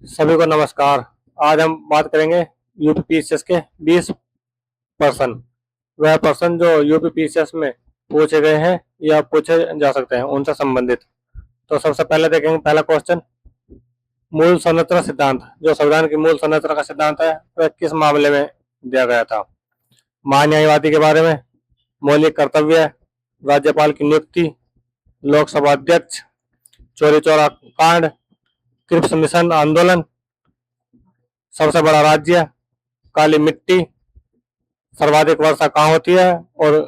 सभी को नमस्कार। आज हम बात करेंगे यूपीपीसीएस के 20 प्रश्न। वह प्रश्न जो यूपीपीसीएस में पूछे गए हैं या पूछे जा सकते हैं उनसे संबंधित। तो सबसे पहले देखेंगे पहला क्वेश्चन, मूल संरचना सिद्धांत। जो संविधान की मूल संरचना का सिद्धांत है वह किस मामले में दिया गया था? महान्यायवादी के बारे में, मौलिक कर्तव्य, राज्यपाल की नियुक्ति, लोकसभा अध्यक्ष, चौरी चौरा कांड, क्रिप्स मिशन आंदोलन, सबसे बड़ा राज्य, काली मिट्टी, सर्वाधिक वर्षा कहाँ होती है और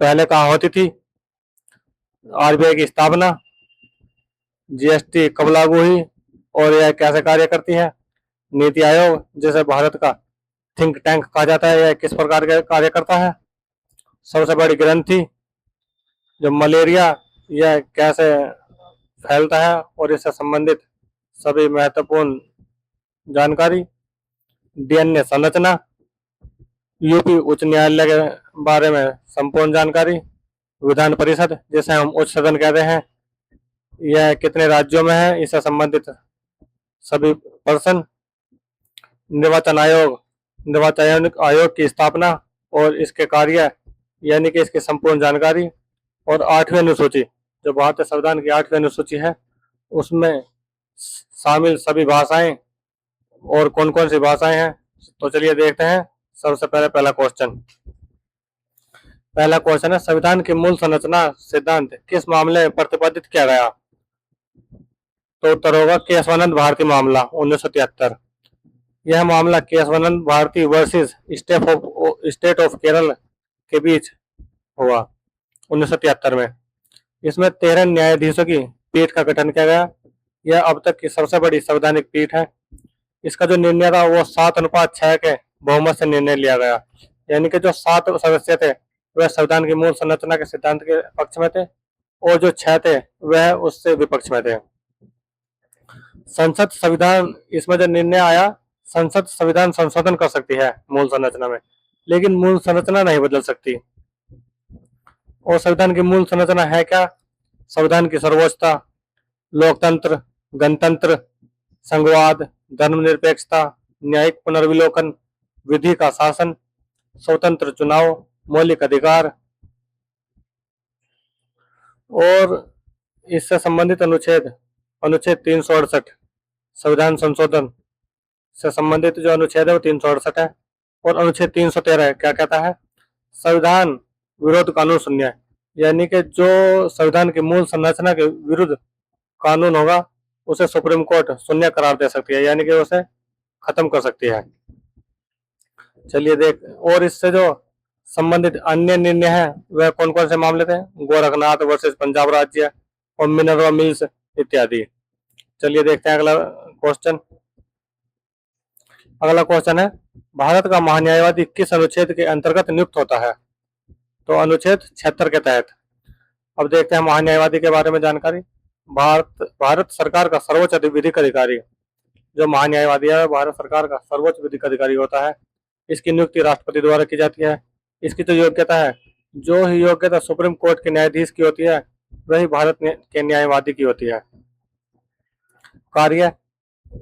पहले कहाँ होती थी, आरबीआई की स्थापना, जीएसटी कब लागू हुई और यह कैसे कार्य करती है, नीति आयोग जिसे भारत का थिंक टैंक कहा जाता है यह किस प्रकार का कार्य करता है, सबसे बड़ी ग्रंथि जो मलेरिया यह कैसे फैलता है और इससे संबंधित सभी महत्वपूर्ण जानकारी, डीएनए संरचना, यूपी उच्च न्यायालय के बारे में संपूर्ण जानकारी, विधान परिषद जिसे हम उच्च सदन कहते हैं यह कितने राज्यों में है इससे संबंधित सभी प्रश्न, निर्वाचन आयोग, निर्वाचन आयोग की स्थापना और इसके कार्य यानी कि इसकी संपूर्ण जानकारी, और 8वीं अनुसूची जो भारतीय संविधान की 8वीं अनुसूची है उसमें शामिल सभी भाषाएं और कौन कौन सी भाषाएं हैं। तो चलिए देखते हैं। सबसे पहले पहला क्वेश्चन है, संविधान की मूल संरचना सिद्धांत किस मामले में प्रतिपादित किया गया? तो उत्तर होगा केशवानंद भारती मामला 1973। यह मामला Keshavananda Bharati versus state of Kerala के बीच हुआ 1973 में। इसमें 13 न्यायाधीशों की पीठ का गठन किया गया। यह अब तक की सबसे बड़ी संवैधानिक पीठ है। इसका जो निर्णय था वो 7:6 के बहुमत से निर्णय लिया गया, यानी कि जो 7 सदस्य थे वह संविधान की मूल संरचना के सिद्धांत के पक्ष में थे और जो 6 थे वह उससे विपक्ष में थे। संसद संविधान, इसमें जो निर्णय आया, संसद संविधान संशोधन कर सकती है मूल संरचना में, लेकिन मूल संरचना नहीं बदल सकती। और संविधान की मूल संरचना है क्या? संविधान की सर्वोच्चता, लोकतंत्र, गणतंत्र, संघवाद, धर्मनिरपेक्षता, न्यायिक पुनर्विलोकन, विधि का शासन, स्वतंत्र चुनाव, मौलिक अधिकार और इससे संबंधित अनुच्छेद 368 संविधान संशोधन से संबंधित जो अनुच्छेद है वो 368 है। और अनुच्छेद 313 क्या कहता है? संविधान विरोध कानून शून्य, यानी कि जो संविधान की मूल संरचना के विरुद्ध कानून होगा उसे सुप्रीम कोर्ट शून्य करार दे सकती है, यानी कि उसे खत्म कर सकती है। चलिए देख, और इससे जो संबंधित अन्य निर्णय है वह कौन कौन से मामले थे? गोरखनाथ वर्सेस पंजाब राज्य और मिनर्वा मिल्स इत्यादि। चलिए देखते हैं अगला क्वेश्चन है, भारत का महान्यायवादी किस अनुच्छेद के अंतर्गत नियुक्त होता है? तो अनुच्छेद 76 के तहत। अब देखते हैं महान्यायवादी के बारे में जानकारी। भारत सरकार का सर्वोच्च विधिक अधिकारी जो महान्यायवादी है भारत सरकार का सर्वोच्च विधिक अधिकारी होता है। इसकी नियुक्ति राष्ट्रपति द्वारा की जाती है। इसकी जो योग्यता है, जो ही योग्यता सुप्रीम कोर्ट के न्यायाधीश की होती है वही भारत के न्यायवादी की होती है। कार्य,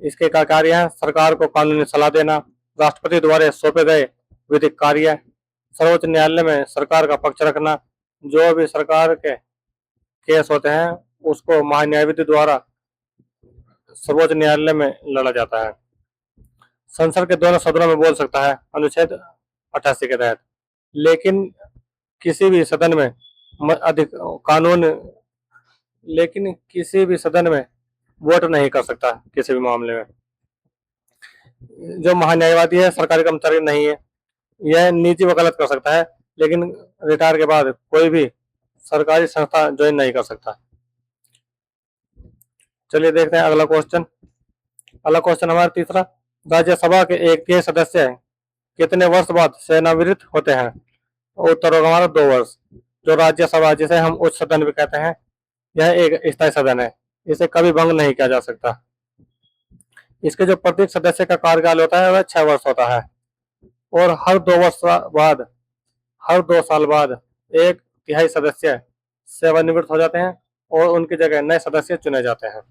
इसके का कार्य है सरकार को कानूनी सलाह देना, राष्ट्रपति द्वारा सौंपे गए विधिक कार्य, सर्वोच्च न्यायालय में सरकार का पक्ष रखना, जो भी सरकार के केस होते हैं उसको महान्यायवादी द्वारा सर्वोच्च न्यायालय में लड़ा जाता है। संसद के दोनों सदनों में बोल सकता है अनुच्छेद 88 के तहत, लेकिन किसी भी सदन में अधिक कानून लेकिन किसी भी सदन में वोट नहीं कर सकता किसी भी मामले में। जो महान्यायवादी है सरकारी कर्मचारी नहीं है, यह निजी वकालत कर सकता है, लेकिन रिटायर के बाद कोई भी सरकारी संस्था ज्वाइन नहीं कर सकता। चलिए देखते हैं अगला क्वेश्चन हमारा तीसरा, राज्यसभा के एक सदस्य कितने वर्ष बाद सेवानिवृत्त होते हैं? उत्तर होगा हमारा 2 वर्ष। जो राज्यसभा जिसे हम उच्च सदन भी कहते हैं यह एक स्थायी सदन है, इसे कभी भंग नहीं किया जा सकता। इसके जो प्रत्येक सदस्य का कार्यकाल होता है वह 6 वर्ष होता है और हर 2 साल बाद 1/3 सदस्य सेवानिवृत्त हो जाते हैं और उनकी जगह नए सदस्य चुने जाते हैं।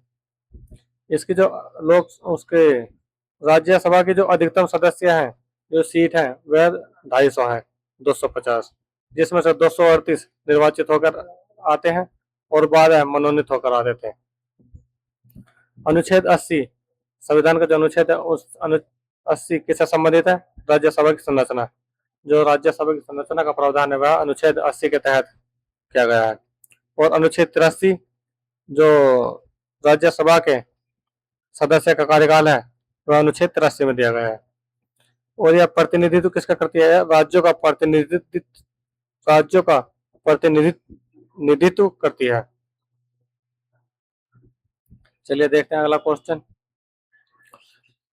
इसकी जो लोग उसके राज्यसभा की जो अधिकतम सदस्य हैं, जो सीट हैं, वह 250 हैं, 250, जिसमें से 238 निर्वाचित होकर आते हैं और 12 मनोनीत होकर आ जाते हैं। अनुच्छेद 80 संविधान का जो अनुच्छेद है, उस अनु 80 किससे संबंधित है? राज्यसभा की संरचना। जो राज्यसभा की संरचना का प्रावधान है वह अनुच्छेद 80 के तहत किया गया है। और अनुच्छेद 83 जो राज्यसभा के सदस्य का कार्यकाल है वह अनुच्छेद 83 में दिया गया है। और यह प्रतिनिधित्व किसका करती है? राज्यों का प्रतिनिधित्व करती है। चलिए देखते हैं अगला क्वेश्चन।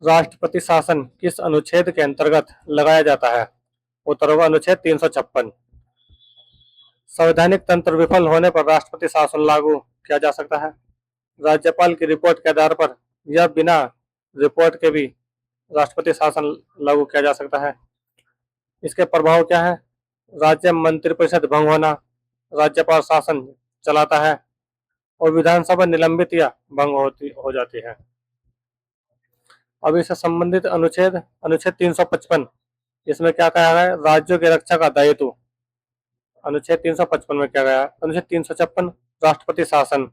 राष्ट्रपति शासन किस अनुच्छेद के अंतर्गत लगाया जाता है? उत्तर होगा अनुच्छेद 356। संवैधानिक तंत्र विफल होने पर राष्ट्रपति शासन लागू किया जा सकता है। राज्यपाल की रिपोर्ट के आधार पर या बिना रिपोर्ट के भी राष्ट्रपति शासन लागू किया जा सकता है। इसके प्रभाव क्या है? राज्य मंत्रिपरिषद भंग होना, राज्यपाल शासन चलाता है और विधानसभा निलंबित या भंग हो जाती है। अब इससे संबंधित अनुच्छेद 355, इसमें क्या कहा गया है? राज्यों की रक्षा का दायित्व अनुच्छेद 355 में क्या गया है? अनुच्छेद 356 राष्ट्रपति शासन।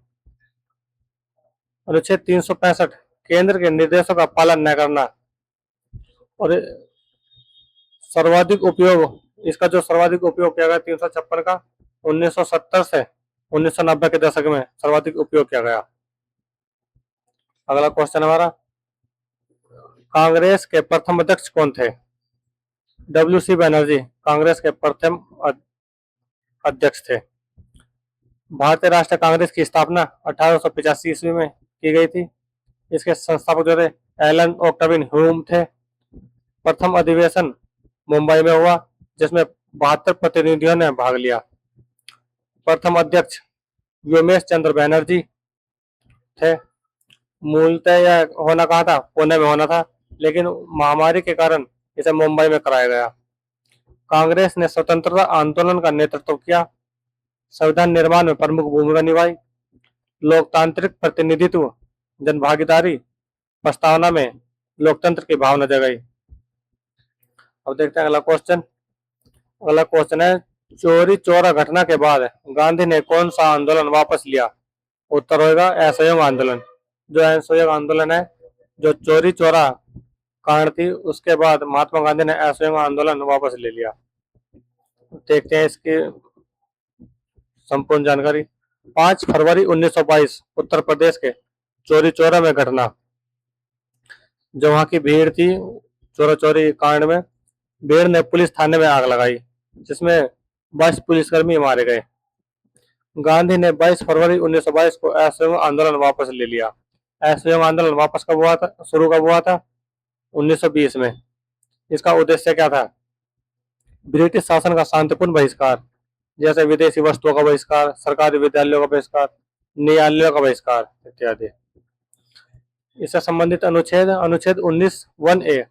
अनुच्छेद 365 केंद्र के निर्देशों का पालन न करना। और सर्वाधिक उपयोग, इसका जो सर्वाधिक उपयोग किया गया 356 का 1970 से 1990 के दशक में सर्वाधिक उपयोग किया गया। अगला क्वेश्चन हमारा, कांग्रेस के प्रथम अध्यक्ष कौन थे? WC बनर्जी कांग्रेस के प्रथम अध्यक्ष थे। भारतीय राष्ट्रीय कांग्रेस की स्थापना 1885 ईस्वी में की गई थी। इसके संस्थापक जो थे एलन ओक्टाविन ह्यूम थे। प्रथम अधिवेशन मुंबई में हुआ जिसमें 72 प्रतिनिधियों ने भाग लिया। प्रथम अध्यक्ष व्योमेश चंद्र बैनर्जी थे। मूलतः यह होना कहा था? पुणे में होना था, लेकिन महामारी के कारण इसे मुंबई में कराया गया। कांग्रेस ने स्वतंत्रता आंदोलन का नेतृत्व किया, संविधान निर्माण में प्रमुख भूमिका निभाई, लोकतांत्रिक प्रतिनिधित्व, जनभागीदारी प्रस्तावना में लोकतंत्र की भावना जगाई। अब देखते हैं अगला क्वेश्चन। अगला क्वेश्चन है, चोरी चौरा घटना के बाद गांधी ने कौन सा आंदोलन वापस लिया? उत्तर होगा असहयोग आंदोलन। जो असहयोग आंदोलन है, जो चोरी चौरा कांड थी, उसके बाद महात्मा गांधी ने असहयोग आंदोलन वापस ले लिया। देखते हैं इसकी संपूर्ण जानकारी। 5 फरवरी 1922 उत्तर प्रदेश के चोरी चौरा में घटना। जो वहां की भीड़ थी, चोरा चोरी कांड में भीड़ ने पुलिस थाने में आग लगाई, जिसमें 22 पुलिसकर्मी मारे गए। गांधी ने 22 फरवरी 1922 को असहयोग आंदोलन वापस ले लिया। असहयोग आंदोलन वापस कब हुआ था? शुरू कब हुआ था? 1920 में। इसका उद्देश्य क्या था? ब्रिटिश शासन का शांतिपूर्ण बहिष्कार, जैसे विदेशी वस्तुओं का बहिष्कार, सरकारी विद्यालयों का बहिष्कार, न्यायालयों का बहिष्कार इत्यादि। इससे संबंधित अनुच्छेद 19(1)(a)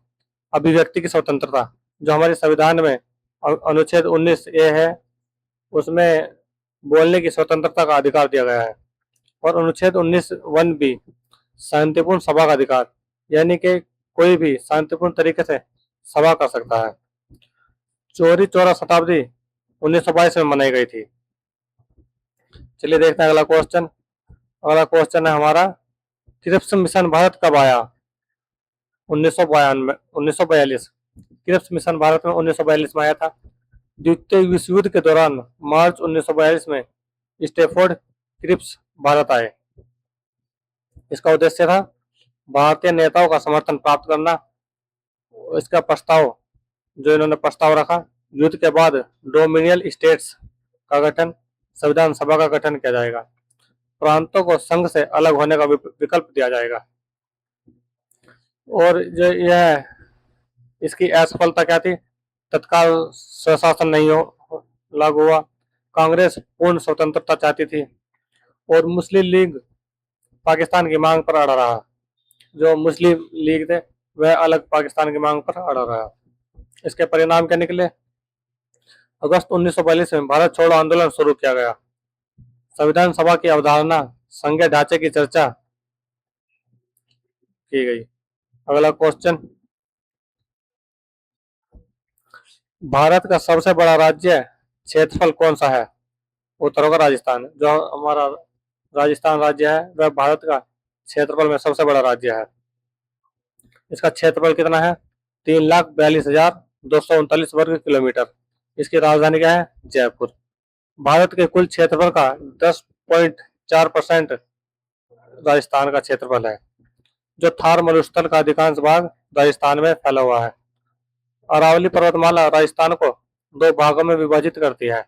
अभिव्यक्ति की स्वतंत्रता। जो हमारे संविधान में अनुच्छेद 19(a) है, उसमें बोलने की स्वतंत्रता का अधिकार दिया गया है। और अनुच्छेद 19(1)(b) शांतिपूर्ण सभा का अधिकार, यानी कि कोई भी शांतिपूर्ण तरीके से सभा कर सकता है। चौरी चौरा शताब्दी 1922 में मनाई गई थी। चलिए देखते हैं अगला क्वेश्चन। अगला क्वेश्चन है हमारा, क्रिप्स मिशन भारत कब आया? 1942। क्रिप्स मिशन भारत में 1942 में आया था। द्वितीय विश्व युद्ध के दौरान मार्च 1942 में स्टैफोर्ड क्रिप्स भारत आए। इसका उद्देश्य था भारतीय नेताओं का समर्थन प्राप्त करना। इसका प्रस्ताव, जो इन्होंने प्रस्ताव रखा, युद्ध के बाद डोमिनियल स्टेट्स का गठन, संविधान सभा का गठन किया जाएगा, प्रांतों को संघ से अलग होने का विकल्प दिया जाएगा। और जो यह इसकी असफलता क्या थी? तत्काल स्वशासन नहीं लागू हुआ। कांग्रेस पूर्ण स्वतंत्रता चाहती थी और मुस्लिम लीग पाकिस्तान की मांग पर अड़ा रहा। जो मुस्लिम लीग थे वह अलग पाकिस्तान की मांग पर अड़ा रहा। इसके परिणाम क्या निकले? अगस्त 1942 में भारत छोड़ो आंदोलन शुरू किया गया। संविधान सभा की अवधारणा, संघीय ढांचे की चर्चा की गई। अगला क्वेश्चन, भारत का सबसे बड़ा राज्य क्षेत्रफल कौन सा है? उत्तर होगा राजस्थान। जो हमारा राजस्थान राज्य है वह भारत का क्षेत्रफल में सबसे बड़ा राज्य है। इसका क्षेत्रफल कितना है? 3,42,239 वर्ग किलोमीटर। इसकी राजधानी क्या है? जयपुर। भारत के कुल क्षेत्रफल का 10.4% राजस्थान का क्षेत्रफल है। जो थार मरुस्थल का अधिकांश भाग राजस्थान में फैला हुआ है। अरावली पर्वतमाला राजस्थान को दो भागों में विभाजित करती है।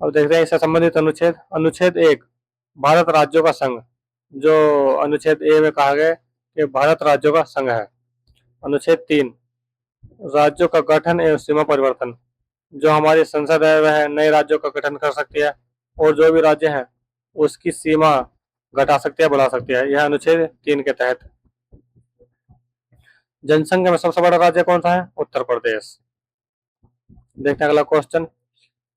अब देखते हैं इससे संबंधित अनुच्छेद। अनुच्छेद 1, भारत राज्यों का संघ। जो अनुच्छेद ए में कहा गया कि भारत राज्यों का संघ है। अनुच्छेद 3, राज्यों का गठन एवं सीमा परिवर्तन। जो हमारी संसद है वह नए राज्यों का गठन कर सकती है और जो भी राज्य है उसकी सीमा घटा सकती है, बढ़ा सकती है। यह अनुच्छेद 3 के तहत। जनसंख्या में सबसे बड़ा राज्य कौन सा है? उत्तर प्रदेश। देखते हैं अगला क्वेश्चन।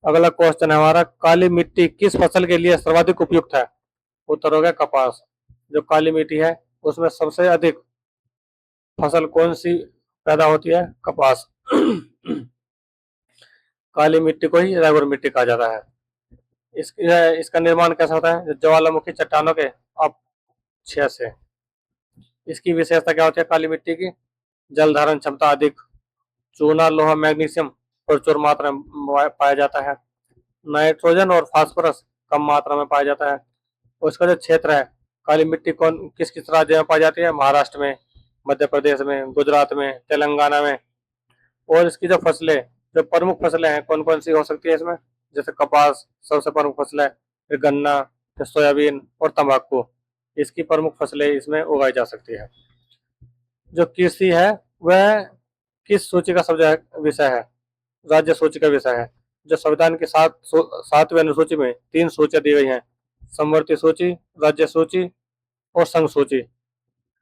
अगला क्वेश्चन है हमारा, काली मिट्टी किस फसल के लिए सर्वाधिक उपयुक्त है? उत्तर हो गया कपास। जो काली मिट्टी है उसमें सबसे अधिक फसल कौन सी पैदा होती है? कपास। काली मिट्टी को ही रेगुलर मिट्टी कहा जाता है। इसका निर्माण कैसा होता है? ज्वालामुखी चट्टानों के अपक्षय से। इसकी विशेषता क्या होती है काली मिट्टी की? जल धारण क्षमता अधिक, चूना, लोहा, मैग्नीशियम प्रचुर मात्रा में पाया जाता है, नाइट्रोजन और फास्फोरस कम मात्रा में पाया जाता है। उसका जो क्षेत्र है, काली मिट्टी कौन किस किस राज्य में पाई जाती है? महाराष्ट्र में, मध्य प्रदेश में, गुजरात में, तेलंगाना में। और इसकी जो फसलें, जो प्रमुख फसलें हैं कौन कौन सी हो सकती है इसमें? जैसे कपास सबसे प्रमुख फसल है, फिर गन्ना, फिर सोयाबीन और तंबाकू। इसकी प्रमुख फसलें इसमें उगाई जा सकती है। जो कृषि है वह किस सूची का सब्जेक्ट विषय है? राज्य सूची का विषय है। जो संविधान की 7वीं अनुसूची में 3 सूचियां दी गई हैं, समवर्ती सूची, राज्य सूची और संघ सूची।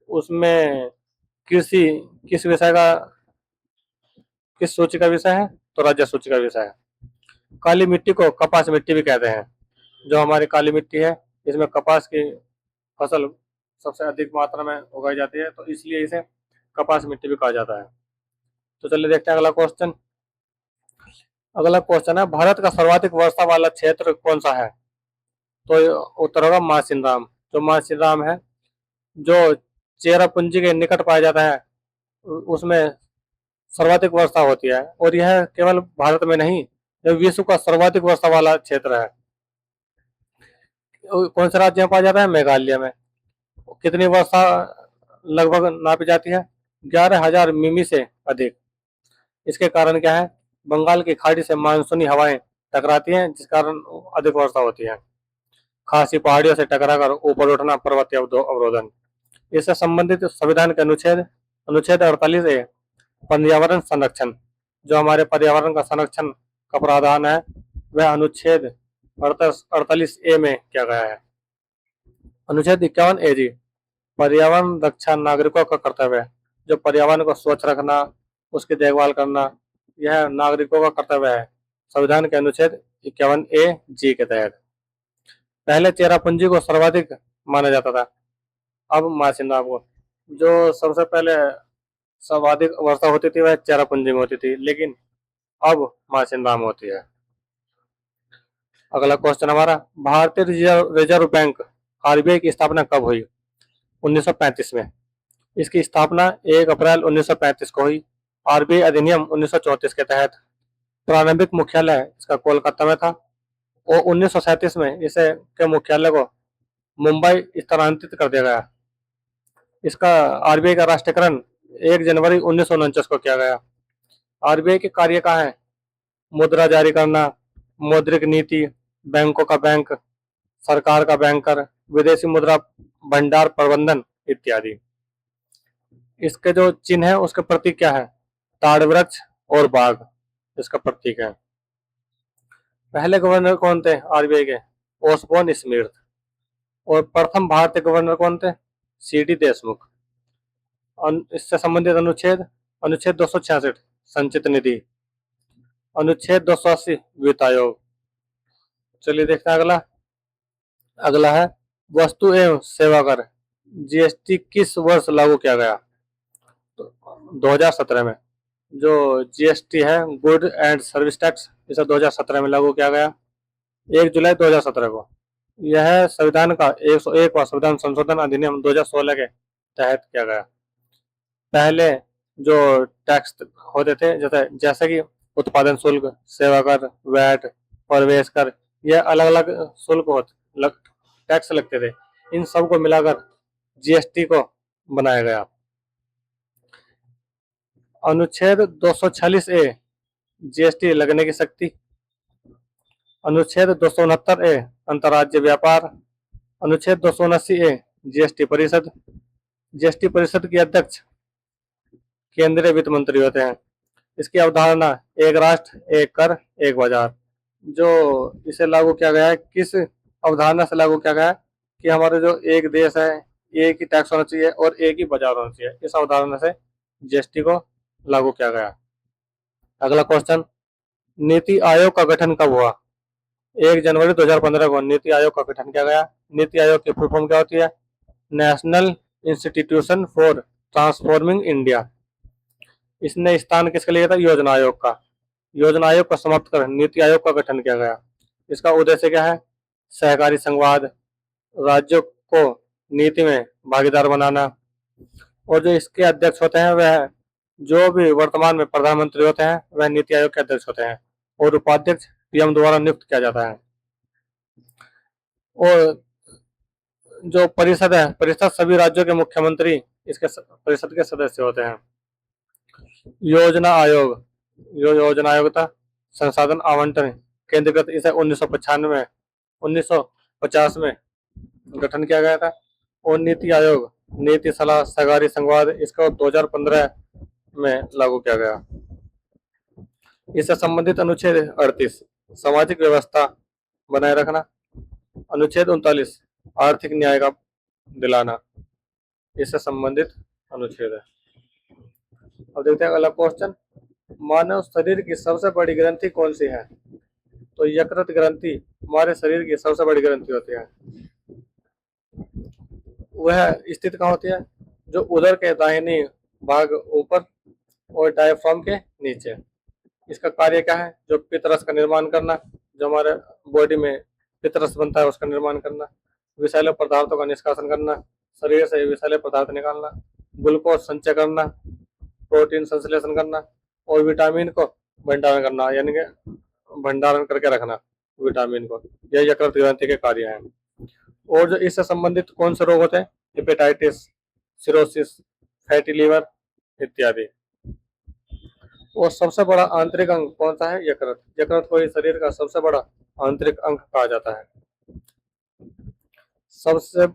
उसमें कृषि किस विषय का, किस सूची का विषय है? तो राज्य सूची का विषय है। काली मिट्टी को कपास मिट्टी भी कहते हैं। जो हमारी काली मिट्टी है इसमें कपास की फसल सबसे अधिक मात्रा में उगाई जाती है, तो इसलिए इसे कपास मिट्टी भी कहा जाता है। तो चलिए देखते हैं अगला क्वेश्चन। अगला क्वेश्चन है, भारत का सर्वाधिक वर्षा वाला क्षेत्र कौन सा है? तो उत्तर होगा मासिनराम। जो मासिनराम है, जो चेरापूंजी के निकट पाया जाता है, उसमें सर्वाधिक वर्षा होती है और यह केवल भारत में नहीं, यह विश्व का सर्वाधिक वर्षा वाला क्षेत्र है। कौन से राज्य में पाया जाता है? मेघालय में। कितनी वर्षा लगभग नापी जाती है? 11,000 मिमी से अधिक। इसके कारण क्या है? बंगाल की खाड़ी से मानसूनी हवाएं टकराती हैं जिस कारण अधिक वर्षा होती है। खासी पहाड़ियों से टकराकर ऊपर उठना, पर्वतीय अवरोधन। इससे संबंधित संविधान के अनुच्छेद अनुच्छेद 48 ए, पर्यावरण संरक्षण। जो हमारे पर्यावरण का संरक्षण का प्रावधान है वह अनुच्छेद 48 ए में किया गया है। अनुच्छेद 51 ए जी, पर्यावरण रक्षा नागरिकों का कर्तव्य है। जो पर्यावरण को स्वच्छ रखना, उसकी देखभाल करना, यह नागरिकों का कर्तव्य है संविधान के अनुच्छेद 51 ए जी के तहत। पहले चेरापूंजी को सर्वाधिक माना जाता था, अब मासिनराम को। जो सबसे पहले सर्वाधिक वर्षा होती थी वह चेरापूंजी में होती थी, लेकिन अब मासिनराम होती है। अगला क्वेश्चन हमारा, भारतीय रिजर्व बैंक आरबीआई की स्थापना कब हुई? 1935 में। इसकी स्थापना 1 अप्रैल 1935 को हुई। आरबीआई अधिनियम 1934 के तहत। प्रारंभिक मुख्यालय इसका कोलकाता में था और 1937 में इसे के मुख्यालय को मुंबई स्थानांतरित कर दिया गया। इसका आरबीआई का राष्ट्रीयकरण 1 जनवरी 1949 को किया गया। आरबीआई के कार्य क्या है? मुद्रा जारी करना, मौद्रिक नीति, बैंकों का बैंक, सरकार का बैंकर, विदेशी मुद्रा भंडार प्रबंधन इत्यादि। इसके जो चिन्ह है उसके प्रतीक क्या है? ताड़ वृक्ष और बाघ इसका प्रतीक है। पहले गवर्नर कौन थे आरबीआई के? Osborne Smith. और प्रथम भारतीय गवर्नर कौन थे? सीडी देशमुख। इससे संबंधित अनुच्छेद अनुच्छेद 266 संचित निधि, अनुच्छेद 280 वित्त आयोग। चलिए देखते हैं अगला। अगला है वस्तु एवं सेवा कर। जीएसटी किस वर्ष लागू किया गया? तो 2017 में। जो जीएसटी है, गुड एंड सर्विस टैक्स, इसे 2017 में लागू किया गया, 1 जुलाई 2017 को। यह संविधान का 101वां संविधान संशोधन अधिनियम 2016 के तहत किया गया। पहले जो टैक्स होते थे, जैसे कि उत्पादन शुल्क, सेवा कर, वैट, प्रवेश कर, यह अलग अलग शुल्क टैक्स लगते थे। इन सबको मिलाकर जीएसटी को बनाया गया। अनुच्छेद 246 ए, जीएसटी लगने की शक्ति। अनुच्छेद 269 ए, अंतर्राज्य व्यापार। अनुच्छेद 279 ए, जीएसटी परिषद। जीएसटी परिषद के अध्यक्ष केंद्रीय वित्त मंत्री होते हैं। इसकी अवधारणा एक राष्ट्र एक कर एक बाजार। जो इसे लागू किया गया है, किस अवधारणा से लागू किया गया है कि हमारे जो एक देश है, एक ही टैक्स होना चाहिए और एक ही बाजार होना चाहिए। इस अवधारणा से जीएसटी को लागू किया गया। अगला क्वेश्चन, नीति आयोग का गठन कब हुआ? 1 जनवरी 2015 को नीति आयोग का गठन किया गया। नीति आयोग की फुल फॉर्म क्या होती है? National institution for transforming India. इसने स्थान किसके लिए था? योजना आयोग का। योजना आयोग को समाप्त कर नीति आयोग का गठन किया गया। इसका उद्देश्य क्या है? सहकारी संघवाद, राज्यों को नीति में भागीदार बनाना। और जो इसके अध्यक्ष होते हैं, वह जो भी वर्तमान में प्रधानमंत्री होते हैं, वह नीति आयोग के अध्यक्ष होते हैं और उपाध्यक्ष पीएम द्वारा नियुक्त किया जाता है। और जो परिषद है, परिषद सभी राज्यों के मुख्यमंत्री इसके परिषद के सदस्य होते हैं। योजना आयोग, जो योजना आयोग था, संसाधन आवंटन केंद्रीकृत, इसे 1950 में गठन किया गया था। और नीति आयोग, नीति सलाह, सहकारी संघवाद, इसको 2015 में लागू किया गया। इससे संबंधित अनुच्छेद 38, सामाजिक व्यवस्था बनाए रखना। अनुच्छेद 39, आर्थिक न्याय का दिलाना, इससे संबंधित अनुच्छेद है। अब देखते हैं अगला क्वेश्चन, मानव शरीर की सबसे बड़ी ग्रंथि कौन सी है? तो यकृत ग्रंथि हमारे शरीर की सबसे बड़ी ग्रंथि होती है। वह स्थित कहाँ होती है? जो उदर के दाहिनी भाग ऊपर और डायफ्राम के नीचे। इसका कार्य क्या है? जो पित्तरस का निर्माण करना, जो हमारे बॉडी में पित्तरस बनता है उसका निर्माण करना, विषैले पदार्थों का निष्कासन करना, शरीर से विषैले पदार्थ निकालना, ग्लूकोज संचय करना, प्रोटीन संश्लेषण करना और विटामिन को भंडारण करना, यानी कि भंडारण करके रखना विटामिन को। यह यकृत ग्रंथि के कार्य हैं। और जो इससे संबंधित कौन से रोग होते हैं? हेपेटाइटिस, सिरोसिस, फैटी लीवर इत्यादि। और सबसे बड़ा आंतरिक अंग कौन सा है? यकृत। यकृत को ही शरीर का सबसे बड़ा आंतरिक अंग कहा जाता है। सबसे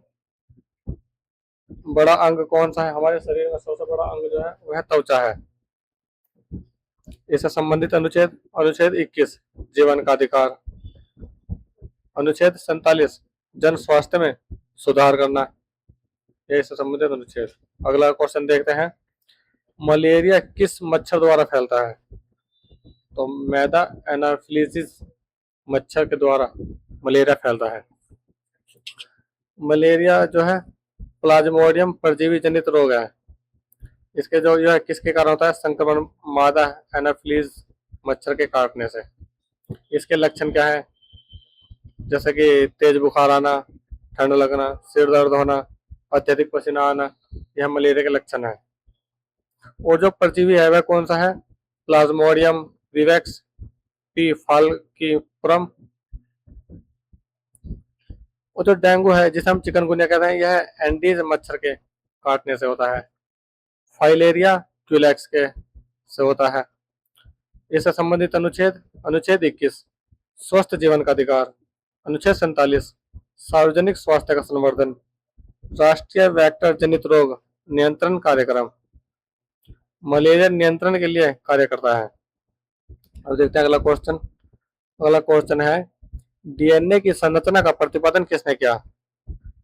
बड़ा अंग कौन सा है? हमारे शरीर में सबसे बड़ा अंग जो है वह त्वचा है। इससे संबंधित अनुच्छेद 21, जीवन का अधिकार। अनुच्छेद 47, जन स्वास्थ्य में सुधार करना, यह इससे संबंधित अनुच्छेद। अगला क्वेश्चन देखते हैं, मलेरिया किस मच्छर द्वारा फैलता है? तो मैदा एनाफिलिस मच्छर के द्वारा मलेरिया फैलता है। मलेरिया जो है प्लाज्मोडियम परजीवी जनित रोग है। इसके जो यह किसके कारण होता है? संक्रमण मादा एनाफिलिस मच्छर के काटने से। इसके लक्षण क्या है? जैसे कि तेज बुखार आना, ठंड लगना, सिर दर्द होना, अत्यधिक पसीना आना, यह मलेरिया के लक्षण है। और जो परजीवी है वह कौन सा है? Plasmodium vivax, P falciparum. और जो डेंगू है, जिसे हम चिकनगुनिया कहते हैं, यह एंडीज मच्छर के काटने से होता है। फाइलेरिया क्यूलेक्स के से होता है। इससे संबंधित अनुच्छेद 21, स्वस्थ जीवन का अधिकार। अनुच्छेद 47, सार्वजनिक स्वास्थ्य का संवर्धन। राष्ट्रीय वेक्टर जनित रोग नियंत्रण कार्यक्रम, मलेरिया नियंत्रण के लिए कार्य करता है। अब देखते हैं अगला क्वेश्चन। अगला क्वेश्चन है, डीएनए की संरचना का प्रतिपादन किसने किया?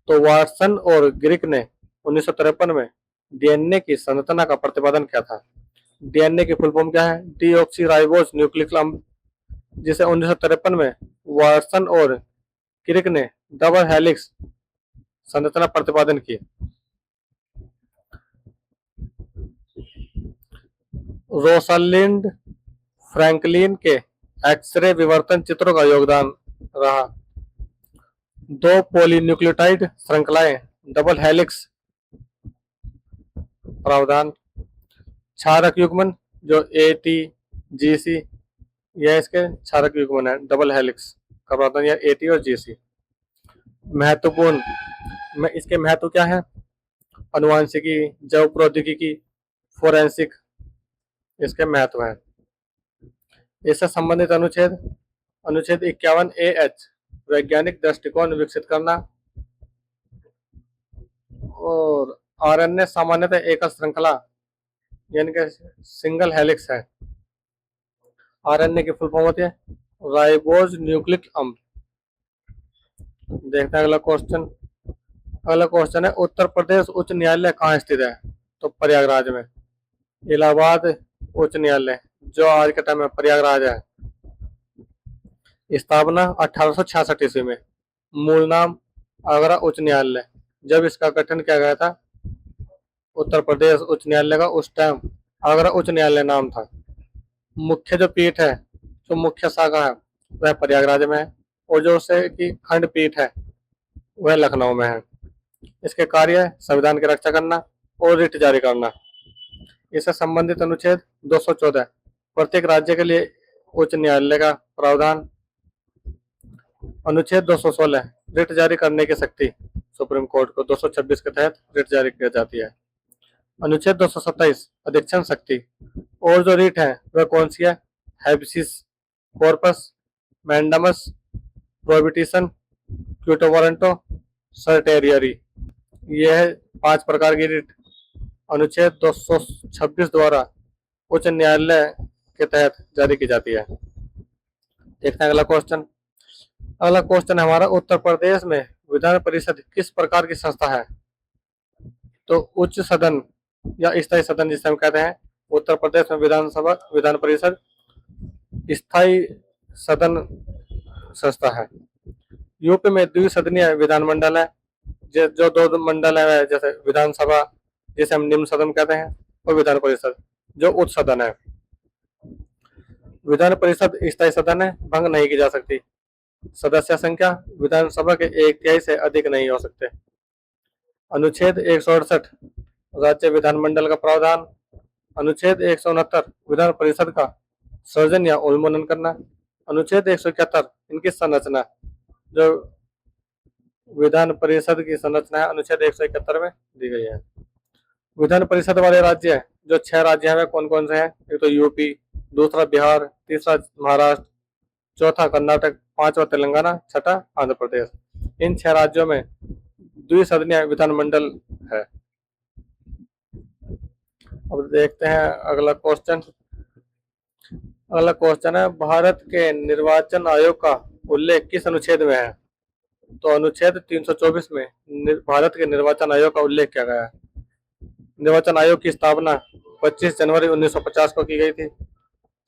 तो वाटसन और ग्रिक ने 1953 में डीएनए की संरचना का प्रतिपादन किया था। डीएनए की फुल फॉर्म क्या है? डीऑक्सीराइबोस न्यूक्लिक अम्ल, जिसे 1953 में वाटसन और क्रिक ने डबल हेलिक्स संरचना प्रतिपादन की। रोसालिंड फ्रैंकलिन के एक्सरे विवर्तन चित्रों का योगदान रहा। दो पॉलीन्यूक्लियोटाइड श्रृंखलाएं डबल हेलिक्स प्रावधान। क्षारक युग्मन जो ATGC, यह इसके क्षारक युग्मन है, डबल हेलिक्स का प्रावधान या AT और GC। महत्वपूर्ण में इसके महत्व क्या है? अनुवांशिकी, जैव प्रौद्योगिकी, फोरेंसिक, इसके महत्व है। इससे संबंधित अनुच्छेद अनुच्छेद 51AH वैज्ञानिक दृष्टिकोण विकसित करना। और RNA सामान्यतः एकल श्रृंखला यानी कि सिंगल हेलिक्स है। RNA की फुल फॉर्म होती है राइबोज न्यूक्लिक अम्ल। देखते हैं अगला क्वेश्चन। अगला क्वेश्चन है उत्तर प्रदेश उच्च न्यायालय कहाँ स्थित है? तो प्रयागराज में। इलाहाबाद उच्च न्यायालय जो आज के टाइम में प्रयागराज है। स्थापना 1866 ईस्वी में। मूल नाम आगरा उच्च न्यायालय। जब इसका गठन किया गया था उत्तर प्रदेश उच्च न्यायालय का, उस टाइम आगरा उच्च न्यायालय नाम था। मुख्य जो पीठ है, जो मुख्य शाखा है, वह प्रयागराज में है और जो उसे की खंड पीठ है वह लखनऊ में है। इसके कार्य संविधान की रक्षा करना और रिट जारी करना। इससे संबंधित अनुच्छेद 214 प्रत्येक राज्य के लिए उच्च न्यायालय का प्रावधान। अनुच्छेद 216 रिट जारी करने की शक्ति सुप्रीम कोर्ट को 226 के तहत रिट जारी की जाती है। अनुच्छेद 227 अधीक्षण शक्ति। और जो रिट है वह कौन सी है? हैबिसिस कॉर्पस, मैंडामस, प्रोहिबिटिशन, क्यूटो वारंटो, सर्टेरियरी। यह 5 प्रकार की रिट अनुच्छेद 226 द्वारा उच्च न्यायालय के तहत जारी की जाती है। देखते हैं अगला क्वेश्चन। अगला क्वेश्चन है हमारा उत्तर प्रदेश में विधान परिषद किस प्रकार की संस्था है? तो उच्च सदन या स्थायी सदन जिसे हम कहते हैं। उत्तर प्रदेश में विधानसभा विधान परिषद स्थायी सदन संस्था है। यूपी में द्विसदनीय विधानमंडल है। जो दो मंडल है जैसे विधानसभा जिसे हम निम्न सदन कहते हैं और विधान परिषद जो उच्च सदन है। विधान परिषद स्थायी सदन है, भंग नहीं की जा सकती। सदस्य संख्या विधानसभा के 1/3 से अधिक नहीं हो सकते। अनुच्छेद 168 राज्य विधानमंडल का प्रावधान। अनुच्छेद 169 विधान परिषद का सृजन या उन्मूलन करना। अनुच्छेद 171 इनकी संरचना। जो विधान परिषद की संरचना है अनुच्छेद 171 में दी गई है। विधान परिषद वाले राज्य जो 6 राज्य हैं वे कौन कौन से हैं? एक तो यूपी, दूसरा बिहार, तीसरा महाराष्ट्र, चौथा कर्नाटक, पांचवा तेलंगाना, छठा आंध्र प्रदेश। इन 6 राज्यों में द्विसदनीय विधानमंडल है। अब देखते हैं अगला क्वेश्चन। अगला क्वेश्चन है भारत के निर्वाचन आयोग का उल्लेख किस अनुच्छेद में है? तो अनुच्छेद 324 में भारत के निर्वाचन आयोग का उल्लेख किया गया है। निर्वाचन आयोग की स्थापना 25 जनवरी 1950 को की गई थी।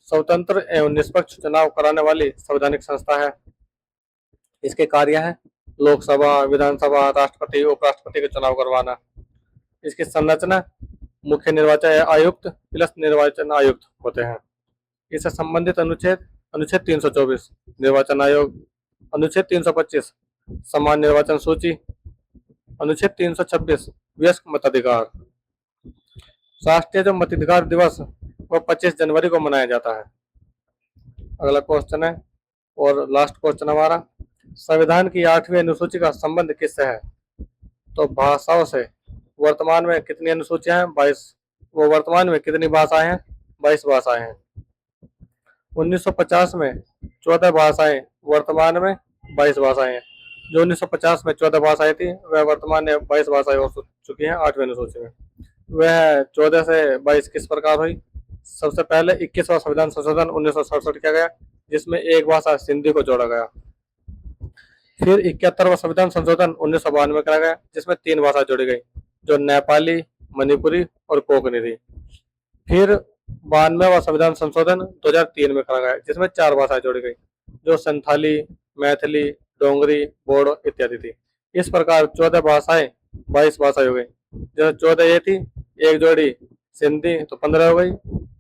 स्वतंत्र एवं निष्पक्ष चुनाव कराने वाली संवैधानिक संस्था है। इसके कार्य है लोकसभा, विधानसभा, राष्ट्रपति, उपराष्ट्रपति के चुनाव करवाना। इसकी संरचना मुख्य निर्वाचन आयुक्त प्लस निर्वाचन आयुक्त होते हैं। इससे संबंधित अनुच्छेद 324 निर्वाचन आयोग। अनुच्छेद 325 समान निर्वाचन सूची। अनुच्छेद 326 वयस्क मताधिकार। राष्ट्रीय जो मताधिकार दिवस वो 25 जनवरी को मनाया जाता है। अगला क्वेश्चन है और लास्ट क्वेश्चन हमारा, संविधान की 8वीं अनुसूची का संबंध किससे है? तो भाषाओं से। वर्तमान में कितनी अनुसूचियां हैं? 22। वो वर्तमान में कितनी भाषाएं हैं? 22 भाषाएं हैं। 1950 में 14 भाषाएं, वर्तमान में 22 भाषाएं हैं। जो 1950 में 14 भाषाएं थी वह वर्तमान में 22 भाषाएं हो चुकी हैं 8वीं अनुसूची में। वह 14 से 22 किस प्रकार हुई? सबसे पहले 21वां संविधान संशोधन 1967 किया गया जिसमें एक भाषा सिंधी को जोड़ा गया। फिर 71वां संविधान संशोधन 1992 में कराया गया जिसमें 3 भाषा जोड़ी गई जो नेपाली, मणिपुरी और कोंकणी थी। फिर 92वां संविधान संशोधन 2003 में करा गया जिसमें 4 भाषाएं जोड़ी गई जो संथाली, मैथिली, डोंगरी, बोडो इत्यादि थी। इस प्रकार 14 भाषाएं 22 भाषाएं हो गई। जो 14 ये थी, एक जोड़ी सिंधी तो 15 हो गई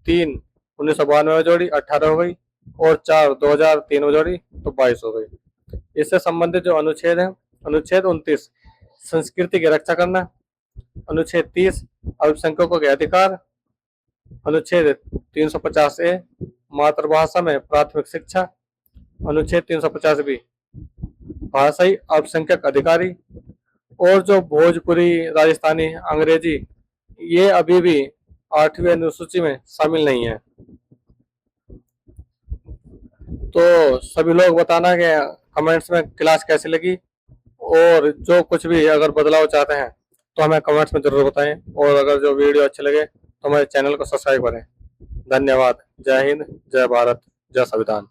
3 1992 में जोड़ी 18 हो गई, और 4 2003 में जोड़ी तो 22 हो गई। इससे संबंधित जो अनुच्छेद है, अनुच्छेद 29 संस्कृति की रक्षा करना, अनुच्छेद 30 अल्पसंख्यकों के अधिकार, अनुच्छेद 350 ए मातृभाषा में प्राथमिक शिक्षा, अनुच्छेद 350 बी भाषाई अल्पसंख्यक अधिकारी, और जो भोजपुरी, राजस्थानी, अंग्रेजी, ये अभी भी 8वीं अनुसूची में शामिल नहीं है। तो सभी लोग बताना कि कमेंट्स में क्लास कैसी लगी, और जो कुछ भी अगर बदलाव चाहते हैं तो हमें कमेंट्स में जरूर बताएं, और अगर जो वीडियो अच्छे लगे तो हमारे चैनल को सब्सक्राइब करें। धन्यवाद। जय हिंद, जय भारत, जय संविधान।